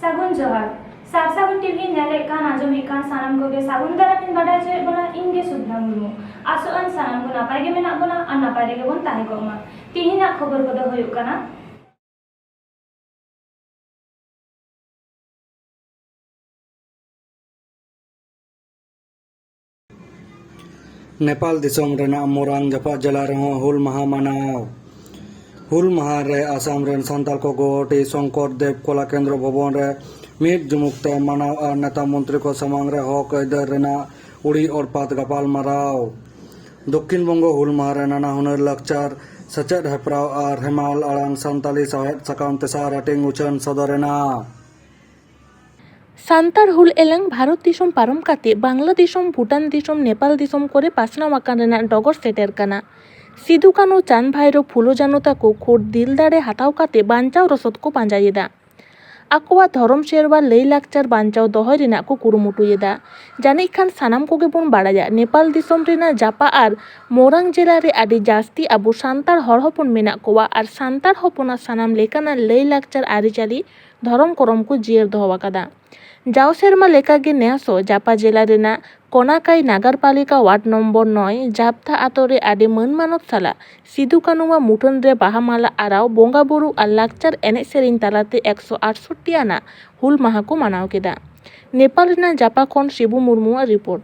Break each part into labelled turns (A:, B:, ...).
A: सागुन जोहार सार सागुन टीवी नेले कान आजमी कान सानाम को के सागुन दारातिन बाडा चे बना इंगे सुधा मुर्मू आसो अन सानाम को नापाय के मेना बना अन नापाय के बन ताहे को मा तिहिना खबर को दो हुयुक काना
B: नेपाल दिसोम रेना मोरांग जपा जला रहो हुल महा मनाव हुल महा रे आसाम रेन संताल को गोटी शंकर देव कला केंद्र भवन रे मीट जुमुक्ते मनाव और नेता मंत्री को समांग रे हक इधर रेना उड़ी और पात गपाल माराव दक्षिण बंगो हुल महा रे नाना हुनर लक्चर सचेत हेप्राव और हेमाल आड़ांग संताली साहेब सकाम तेसार हटिंग उचन सदरेना
C: सान्तार हुल एलंग भारत दिसोम पारम काते बांग्ला दिसोम भूटान दिसोम नेपाल दिसोम करे पासना वाकान रेना डगर सेटेर काना सिदु कानु चांद भाईरो फुलो जानो ताको खोट दिल दाड़े हटाव काते बांचाव रसद को पांजायेदा आकोवा धरम शेरवा लई लाकचार बांचाव दहय रेना को कुरुमुटुयेदा जानिक खान सानाम कोगे बोन बाड़ाया नेपाल दिसोम रेना जापा आर मोरांग जिला रे आदि जास्ती आबो सान्तार हर हपन मेना कोवा आर सान्तार हपना सानाम लेकाना लई लाकचार आरिचाली धरम करम को जियर दहवाकादा जाओ सेरमा लेकागे नेहासो जापा जिला रेना कोनाकाई नागारपालिका वार्ड नम्बर 9 जापथा आतोरे आदि मन मानव साला सिदु कानुवा मुठन रे बाहामाला आराव बोंगा बुरु आर लाकचार एने सेरिन तालाते 168 आना हुल माहा को मानाव केदा नेपाल रेना जापा खन शिबु मुर्मुआ रिपोर्ट।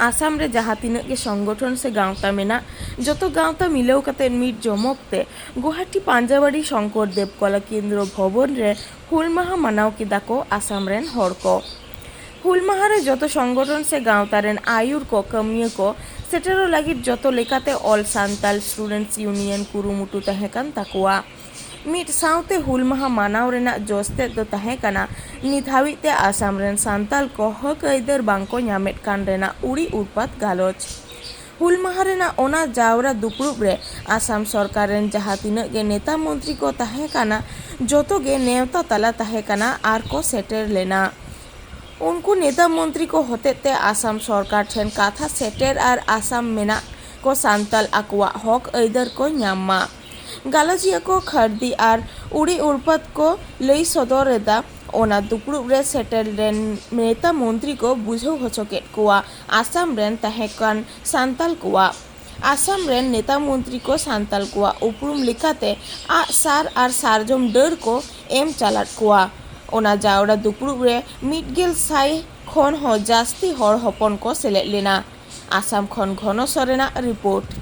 C: आसाम रे जहाँ तीन के संगठन से गाँवता मेना जो गाँवता मिलेव कते मीट जमकते गुवाहाटी पांजाबाड़ी शंकर देव कला केंद्र भवन रे हुल माहा मानाव किदा को आसाम रेन हर को हुल माहा रे जो संगठन से गाँवता रेन आयुर को कमिया को सेटेरो लागित जो लेकाते all Santal students union कुरुमुटु तहेकान ताकुआ meet साउते हुल माहा मानाव रेना जोस्ते दो तहेकाना नित हाविते आसाम रेन सांताल को हक आइदार बांको ᱧᱟᱢᱮᱫ कान रेना उड़ी उर्पात गालोच हुल माहा रेना ओना जावरा दुपुरुब रे आसाम सरकार रेन जहाँ तीनाग गे नेता मंत्री को तहेकाना जोतो गे नेवता तला तहेकाना आर को सेटेर लेना उनको नेता मंत्री को होतेते आसाम सरकार ठेन काथा सेटेर आर आसाम मेना को सांताल आकुआ हक आइदार को ᱧᱟᱢ गालाजिया को खरदी आर उड़ी उर्पात को लई सदर एदा ओना दुपुरुब रे सेटेर रेन नेता मंत्री को बुझाव होचोकेट कोआ आसाम रेन तहेकान सांताल कोआ आसाम रेन नेता मंत्री को सांताल कोआ उपरुम लिखाते आ सार आर सारजम डर को एम चालाट कोआ ओना जावड़ा दुपुरुब रे मिडगेल साई खन हो जास्ती हर हपन को सेलेद लेना आसाम खन घन सरेना रिपोर्ट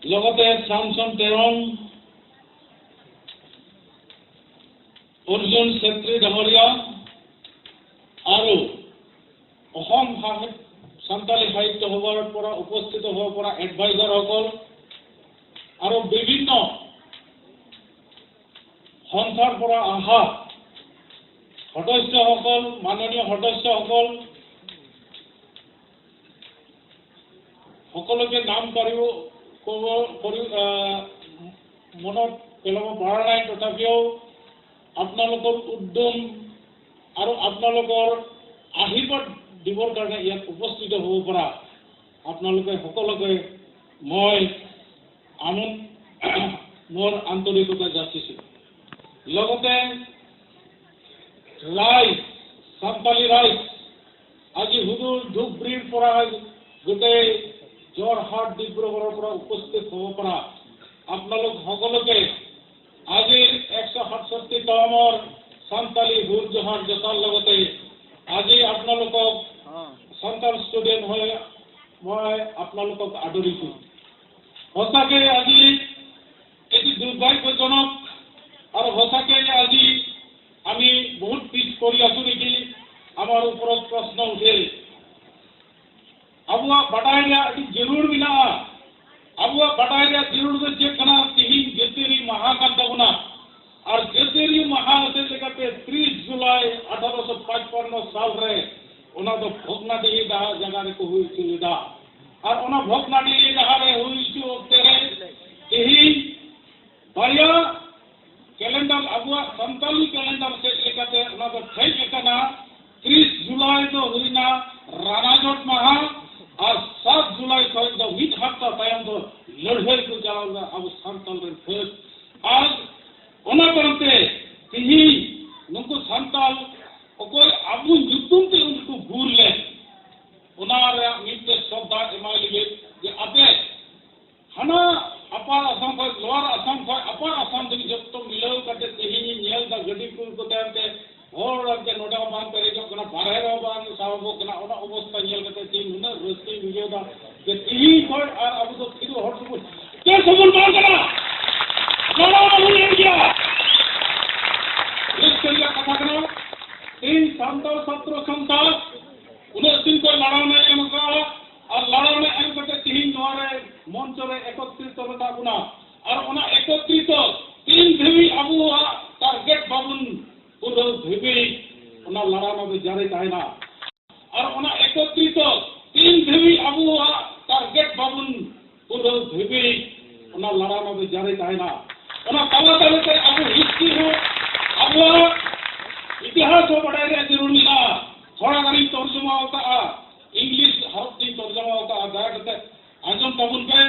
D: লগতে শামসন তেৰং অৰ্জুন চেত্ৰী ডাঙৰীয়া আৰু অসম সান্তালী সাহিত্য সভাৰ পৰা উপস্থিত হ'ব পৰা এডভাইজাৰসকল আৰু বিভিন্ন সংস্থাৰ পৰা অহা সদস্যসকল মাননীয় সদস্যসকল সকলোকে নাম কৰিব মনত পেলাব পৰা নাই তথাপিও আপোনালোকৰ উদ্যম আৰু আপোনালোকৰ আশীৰ্বাদ দিবৰ কাৰণে ইয়াত উপস্থিত হ'ব পৰা আপোনালোকে সকলোকে মই মোৰ আন্তৰিকতা যাচিছোঁ লগতে ৰাইজ সান্তালী ৰাইজ আজি হুদুৰ ধুবুৰীৰ পৰা গোটেই যোৰহাট ডিব্ৰুগড়ৰ পৰা উপস্থিত হ'ব পৰা আপোনালোক সকলোকে আজিৰ 167তমৰ সান্তালী হুল জোহাৰ জতাৰ লগতে আজি আপোনালোকক সান্তাল ষ্টুডেণ্ট হৈ মই আপোনালোকক আদৰিছোঁ সঁচাকৈ আজি এটি দুৰ্ভাগ্যজনক আৰু সঁচাকৈ আজি আমি বহুত পিছ কৰি আছোঁ নেকি আমাৰ ওপৰত প্ৰশ্ন উঠে अबुआ बटाई जरूर मिला अबुआ बटाई जरूर दो चेकना तिहिन जेतेरी महा का तबना और जेतेरी महा से लेकर 30 जुलाई 1855 साल रे ओना तो भोगनाडी जगह रे को हुई सुविधा और ओना भोगनाडी जगह रे हुई छु तेरे तिहिन बाया कैलेंडर अबुआ संताली कैलेंडर से लेकर ओना तो ठीक लेकना 30 जुलाई तो हुईना रानाजोट महा और 7 जुलाई को द मीट हफ्ता तायम दो लड़ाई को चलाऊंगा अब संताल रे फर्स्ट आज ओना करते तिही नुको संताल कोई अबु युद्धम ते उनको भूल ले ओना रे मीट श्रद्धा एमाइले जे अबे हना अपार असम को लोअर असम को अपार असम दिन जब तो मिलो करते तिही नेल द गडी को ताते और के नोटा बांध करे जो कना बाहर बांध सावो कना ओना अवस्था नेल करते तीन न रस्ते वीडियो दा के टीवी पर और अब तो किदो हट सब के सबल बांध करा चलो हो गया इस करिया कथा करो तीन संताल सत्र संताल 29 को लड़ाने एमका और लड़ाने एम करते तीन नोरे मंच रे एकत्रित होता गुना और ओना एकत्रित तीन देवी अबु टारगेट बाबुन पुरो देवी ओना लड़ाना में जारी ताइना और ओना एकत्रित तीन देवी अबु टारगेट बाबुन पुरो देवी ओना लड़ाना में जारी ताइना ओना तला तले अबु हिस्ट्री हो अबु इतिहास हो बढ़ाए जरूर मिला थोड़ा गाड़ी तर्जुमा होता इंग्लिश हरफ की तर्जुमा होता दया करते आजम तबुन पे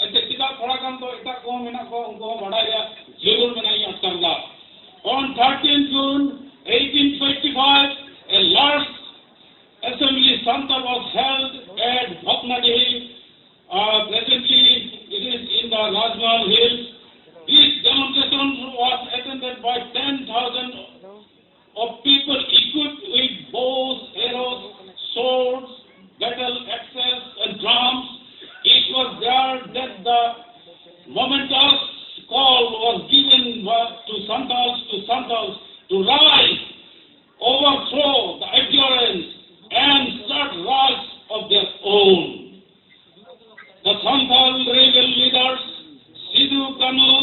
D: ऐसे किताब थोड़ा कम तो इतना को मिना को उनको बढ़ाया जरूर बनाई अटकरला On 13 June 1855, a large assembly Santal was held at Bhopnadi. Presently, it is in the Rajmal Hills. This demonstration was attended by 10,000 of people equipped with bows Santals to rise, overthrow the ignorance, and start rise of their own. The Santal rebel leaders, Sidhu Kanu,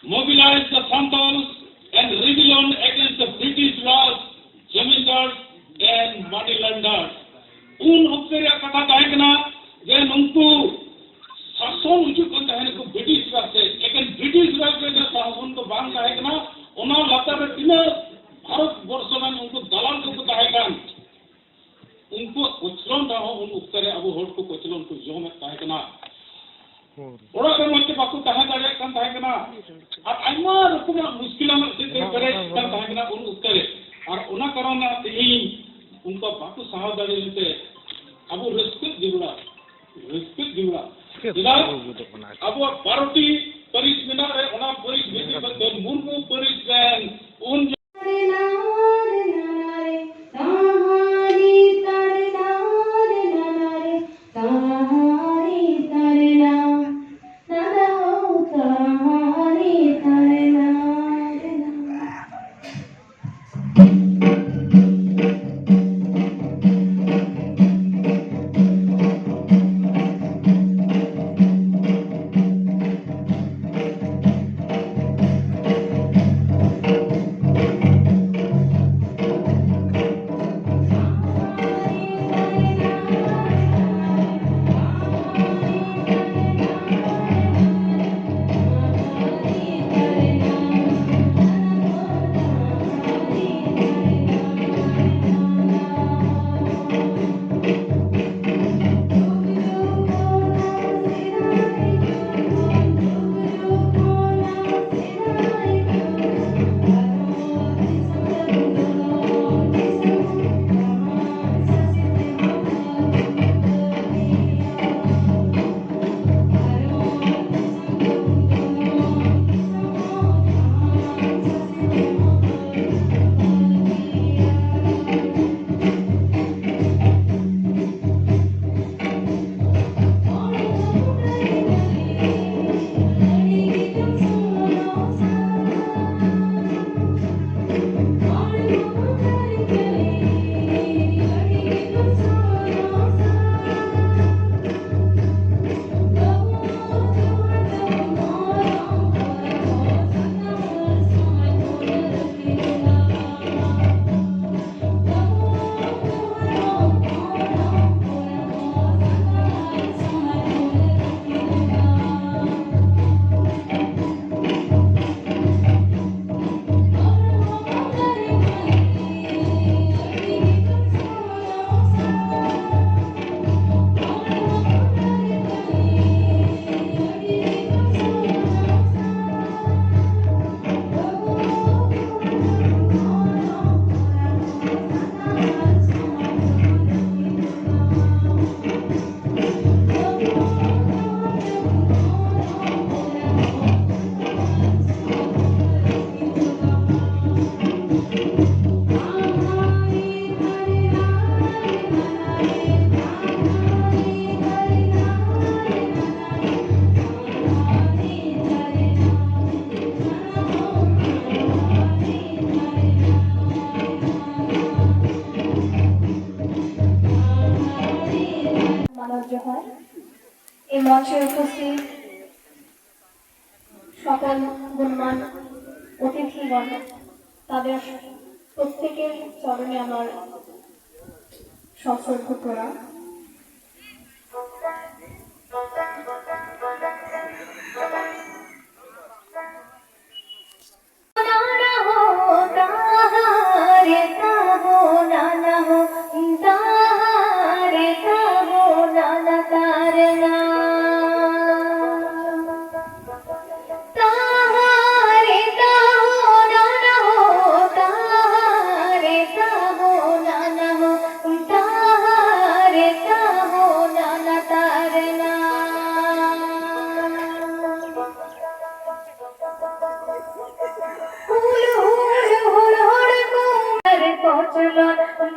D: mobilized the Santals and rebellion against the British Raj, Jamindars, and Moneylenders. उन वक्त रे कथा ताहे कना जे नुंकु शासन उचु कन ताहे को ब्रिटिश राज से लेकिन ब्रिटिश राज के शासन तो बांग ताहे कना ओना लता रे तिना भारत वर्ष में उनको दलाल को ताहे कन उनको कोचलन दा उन वक्त रे अब होड़ को कोचलन को जो में ताहे कना ओरा के मते बाकु ताहे दारे कन ताहे कना और आइमा रकम मुश्किल में से करे कन ताहे कना उन वक्त रे और ओना कारण ती उनका बाकु सहादारी लेते अब रेस्पेक्ट दिवड़ा अब 12टी परिस मिना रे ओना परिस बेटी बदल मुर्मू परिस बैन उन
E: এই মঞ্চে উপস্থিত সকল গুণমান অতিথিগণ তাদের প্রত্যেকের চরণে আমার সশ্রদ্ধ প্রণাম।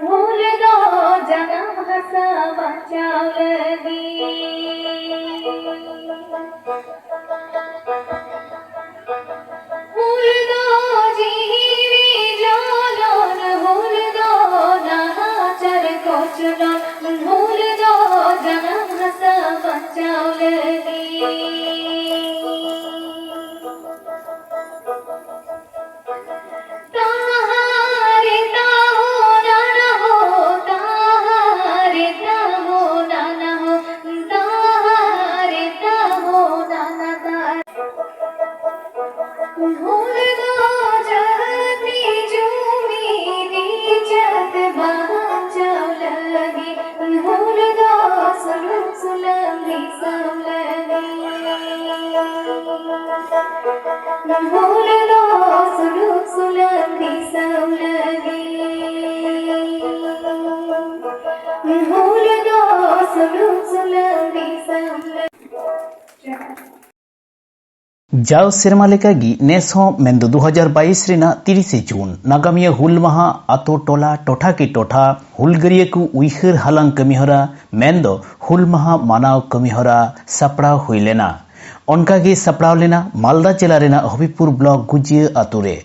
E: ভুল দো জানা ভাষা বাঁচাওলি भूल दो जाती जूमी नीचत बाँचाव लगी भूल दो सुलम सुलमी सब लगी भूल दो सुलम सुलमी सब लगी भूल दो सुलम सुलमी सब लगी
F: जाव सेरमा लेकागी नेस हों मेंदो 2022 रेना 30 जून नागामिया हुल माहा आतो टोला टोठा की टोठा हुलगरिया को उइहर हालांग कमिहरा मेंदो हुल माहा मानाव कमिहरा सपड़ाव हुई लेना उनकागे सपड़ाव लेना मालदा जिला रेना हबीबपुर ब्लॉक गुजिया आतुरे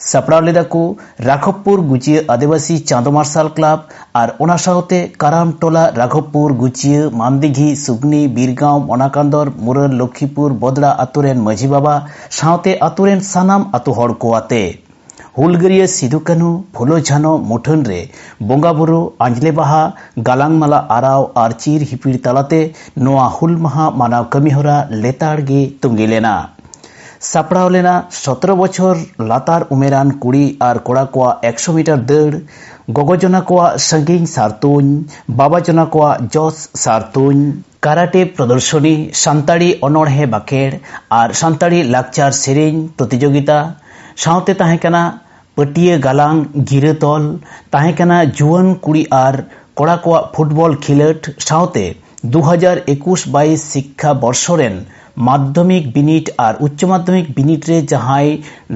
F: सपड़ाव लेदा को राघवपुर गुजिया आदिवासी चांदो मार्शल क्लब और ओना साउते काराम टोला राघवपुर गुजिया मानदिघी सुगनी बीरगांव मोनाकांदर मुरल लक्ष्मीपुर बदड़ा आतुरेन मझी बाबा साउते आतुरेन सानाम आतु हड़ को आते हुलगरिया सिदु कानू फुलो झानो मुठन रे बोंगा बुरु आंजले बाहा गालांगमाला आराव और चीर हिपिड़ तालाते नोआ हुल माहा मानाव कमिहरा लेताड़गे तुंगी लेना सापड़ाव लेना 17 बछर लातार उमेरान कुड़ी और कोड़ा को 100 मीटर दौड़ गगजना को संगीन सारतुन बाबाजना को जस सारतुन काराटे प्रदर्शनी सान्ताड़ी अनड़हे बाकेड़ और सान्ताड़ी लाकचार सेरेñ प्रतियोगिता साउते ताहेकाना पटिया गालांग गिरा तल ताहेकाना जुआन कुड़ी और कोड़ा को फुटबल खिलट साउते 2021-22 शिक्षा बर्षरेन माध्यमिक बिनिट और उच्च माध्यमिक बिनिट रे जहां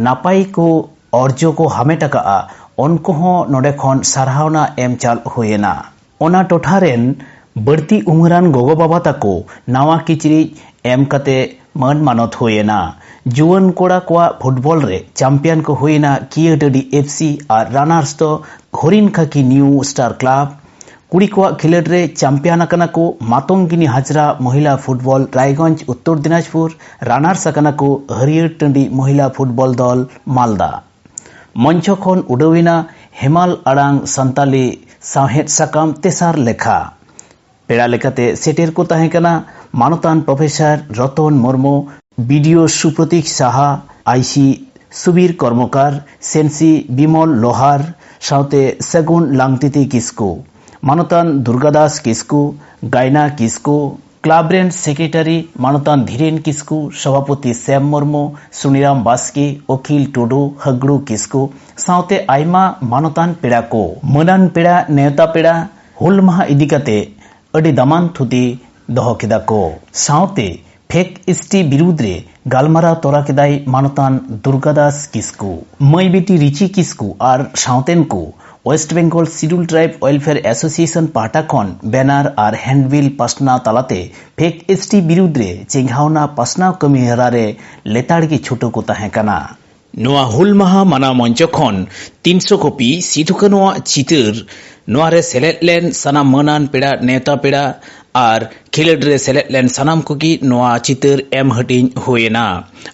F: नापाई को अर्जो को हामेटा उनको नोडे खन सारहावना एम चाल हुएना ओना टोठारेन बढ़ती उमरान गोगो बाबा ताको नावा किचरी एम कते मन मानत हुएना जुआन कोड़ा को फुटबल रे चैंपियन को हुएना कियडडी एफसी और रानार्स तो हरिन खाकी न्यू स्टार क्लब कुड़ी को खिलट रे चैंपियन अकना को मातंगिनी हाजरा महिला फुटबल रायगंज उत्तर दिनाजपुर रानार्स अकना को हरियर टंडी महिला फुटबल दल मालदा मंच खन उडविना हेमाल आड़ांग सान्ताली साहेद साकाम तेसार लेखा पेड़ा लेकाते सेटेर को ताहेकाना मानतान प्रोफेसर रतन मुर्मू बीडीओ सुप्रतीक साहा आईसी सुबीर कर्मकार सेंसी बिमल लोहार साउते सगुन लांगतिति किस्कू मानतान दुर्गादास किस्कू गायना किस्कू क्लाब रेन सेक्रेटारी मानतान धीरेन किस्कू सभापति श्याम मुर्मू सुनीराम बास्के अखिल टुडू हगड़ू किस्कू साउते आयमा मानतान पेड़ा को मनान पेड़ा नेवता पेड़ा हुल माहा इदिकाते अडी दामान थुती दहो केदा को साउते फेक एसटी विरुद्ध रे गालमारा तोरा केदाई मानतान दुर्गादास किस्कू मई बेटी रिची किस्कू और साउतेन को West Bengal scheduled tribe welfare association पाटा खन बैनार और हैंडबिल पासना तालाते फेक एसटी विरुद्ध रे चेंघावना पासना कमिहरा रे लेताड़ की छुटो को ताहेकाना नोआ हुल माहा माना मंच खन 300 कपि सिधु कानुआ चितर नोआ रे सेलेट लेन सानाम मनान पेड़ा नेता पेड़ा और खिलड रे सेलेट लेन सानाम कोगी नोआ चितर एम हटिंग हुएना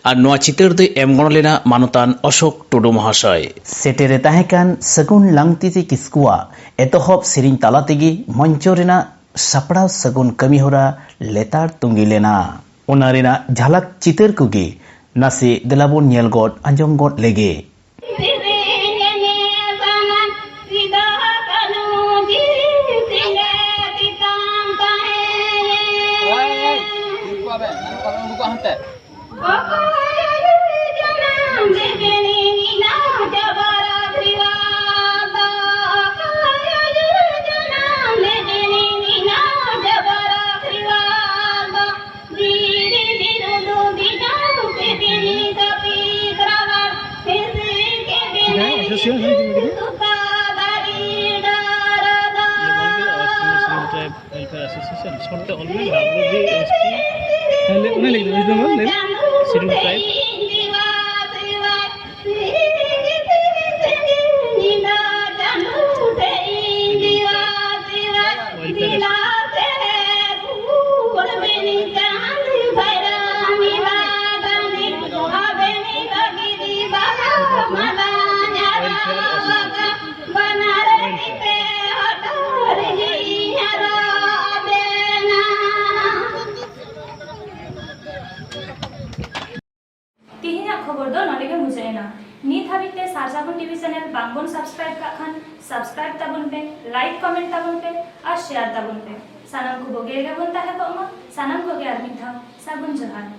F: और नोआ चितर दे एम गण लेना मानतान अशोक टुडू महाशय सेटेरे ताहेकान सगुन लांगतिति किस्कुआ एतहब सेरिंग ताला तेगी मंच रेना सपड़ाव सगुन कमिहरा लेतार तुंगी लेना ओना रेना झलक चितर कोगी नासे देलाबोन नेल गड आंजम गड लेगे
A: खबर दो नॉलेज लेना नित हाबिते सारसागुन टीवी चैनल बांगबन सब्सक्राइब का खान सब्सक्राइब ताबुन पे लाइक कमेंट ताबुन पे और शेयर ताबुन पे सानाम को बोगे गे बोन ताहे को मा सानाम को गे आर मिथाव सागुन जोहार।